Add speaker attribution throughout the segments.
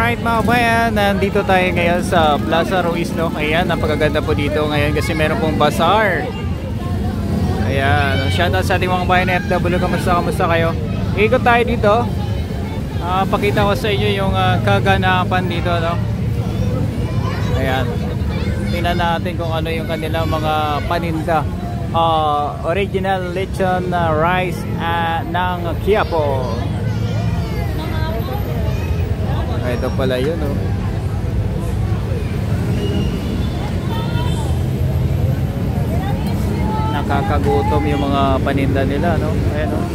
Speaker 1: Alright mga bayan, nandito tayo ngayon sa Plaza Ruiz, no? Ayan, napakaganda po dito ngayon kasi meron pong bazaar. Ayan, shoutout sa ating mga bayan na FW, kamusta kayo? Ikot tayo dito. Pakita ko sa inyo yung kaganapan dito, no? Ayan, tingnan natin kung ano yung kanilang mga paninda. Original lechon rice ng Quiapo. Ito pala yun, oh. Nakakagutom yung mga paninda nila, no? Ayan, oh.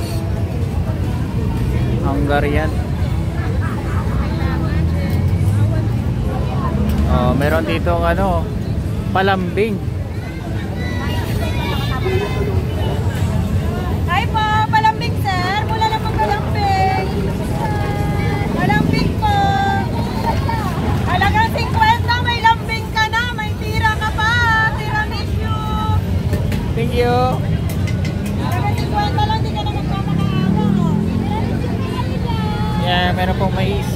Speaker 1: Hungarian. Meron dito ng ano, palambing.
Speaker 2: Hi po, palambing sir. Mula na po palambing. Palambing po. Halagang 50, may lambing ka na, may tira ka pa. Tiramisu.
Speaker 1: Thank you.
Speaker 2: Halagang 50 lang, di ka na magpapakaawa.
Speaker 1: Yeah, meron pong mais.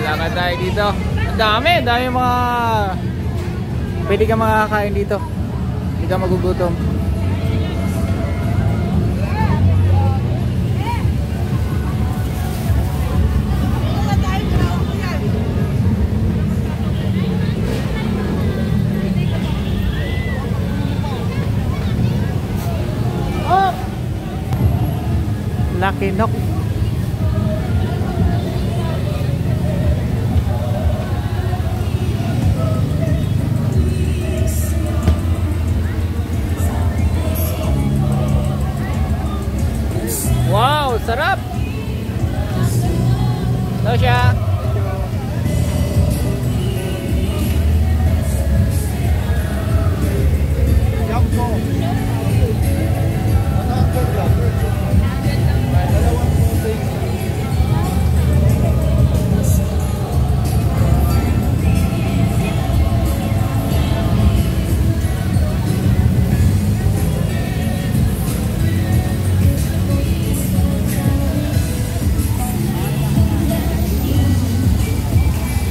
Speaker 1: Lakad tayo dito. Ang dami mga pwede ka makakain dito. Hindi ka magugutom. Lucky Nok. Wow, sarap. Ito siya.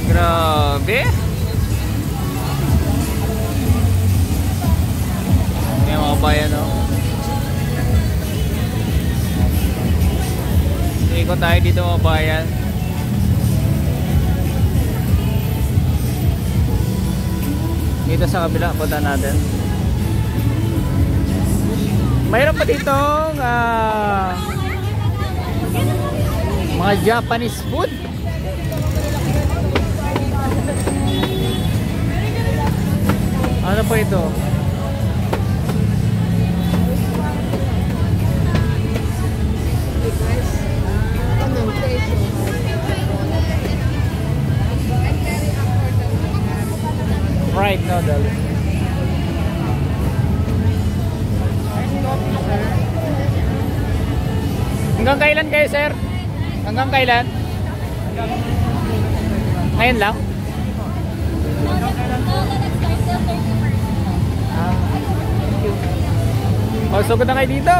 Speaker 1: Grabe. Yung mga bayan, no? Ikot tayo dito mga bayan. Dito sa kabila, punta natin. Mayroon pa dito mga Japanese food. Ano pa ito? Fried noodle. Hanggang kailan kayo, sir? Hanggang kailan? Ngayon lang? Magsugod na kayo dito.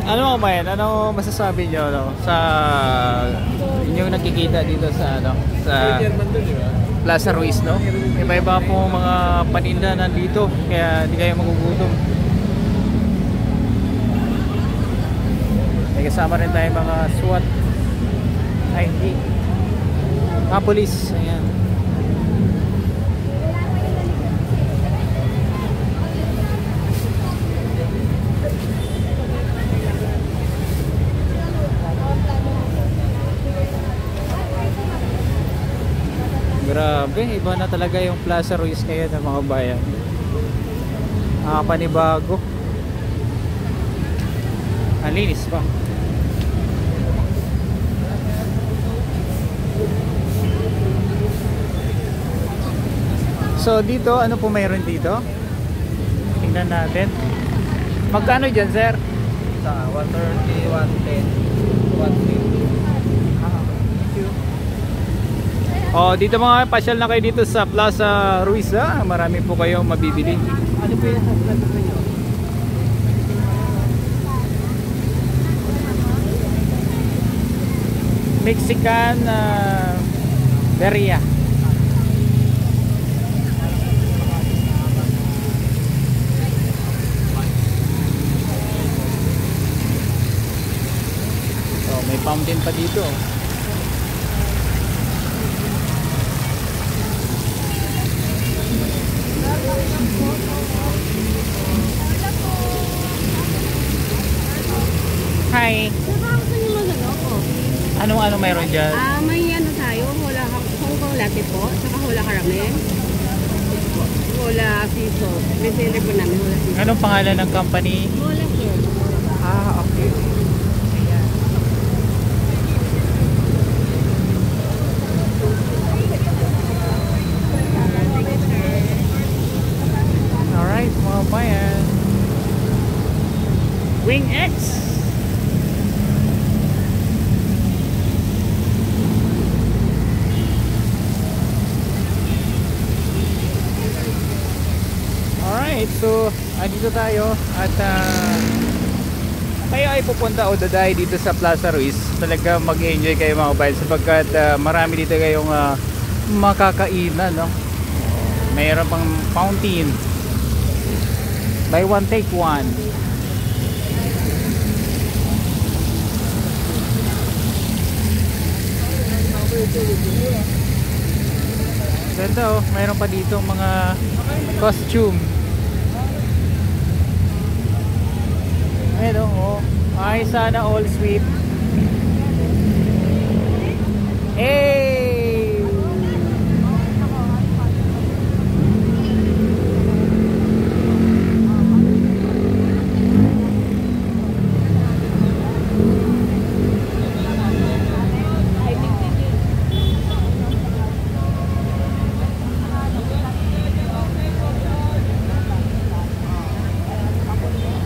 Speaker 1: Ano ba yan? Ano masasabi niyo, no, sa inyong nakikita dito sa ano, sa Plaza Ruiz, no? Iba-iba po mga paninda nandito, kaya hindi kayo magugutom. May kasama rin tayo mga SWAT. Ay, hindi. Mga police. Ayan. Grabe, iba na talaga yung Plaza Ruiz ngayon ng mga bayan. Panibago. Ang linis pa. So dito, ano po mayroon dito? Tingnan natin. Magkano dyan, sir?
Speaker 3: Sa 130, 110, 150.
Speaker 1: Thank you. Oh, dito mga pasyal na kayo dito sa Plaza Ruiz. Marami po kayong mabibili.
Speaker 3: Ano po yung sa plato nyo?
Speaker 1: Mexican Beria. So, may fountain pa dito. Hi.
Speaker 2: Gusto niyo mag-ano po?
Speaker 1: Anong mayroon dyan?
Speaker 2: May ano tayo, Hong Kong latte po, saka hula caramel. Hula siso. Reseller po namin hula siso.
Speaker 1: Anong pangalan ng company?
Speaker 2: Hula sir.
Speaker 1: Okay. Alright, mga bayan. Wing X. Alright, so andito tayo at kayo ay pupunta o daday dito sa Plaza Ruiz. Talaga mag-enjoy kayo mga bayan sapagkat marami dito kayong makakainan, no? Mayroon pang fountain. Buy one take one. Ganda oh, mayroon pa dito mga costume. Ayun oh, ay sana all sweet. Hey!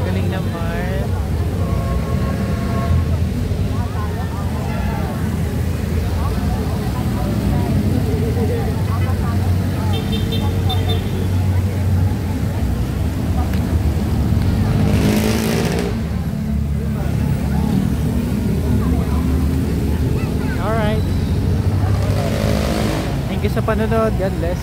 Speaker 1: Galing naman. Alright. Thank you sa panonood. God bless.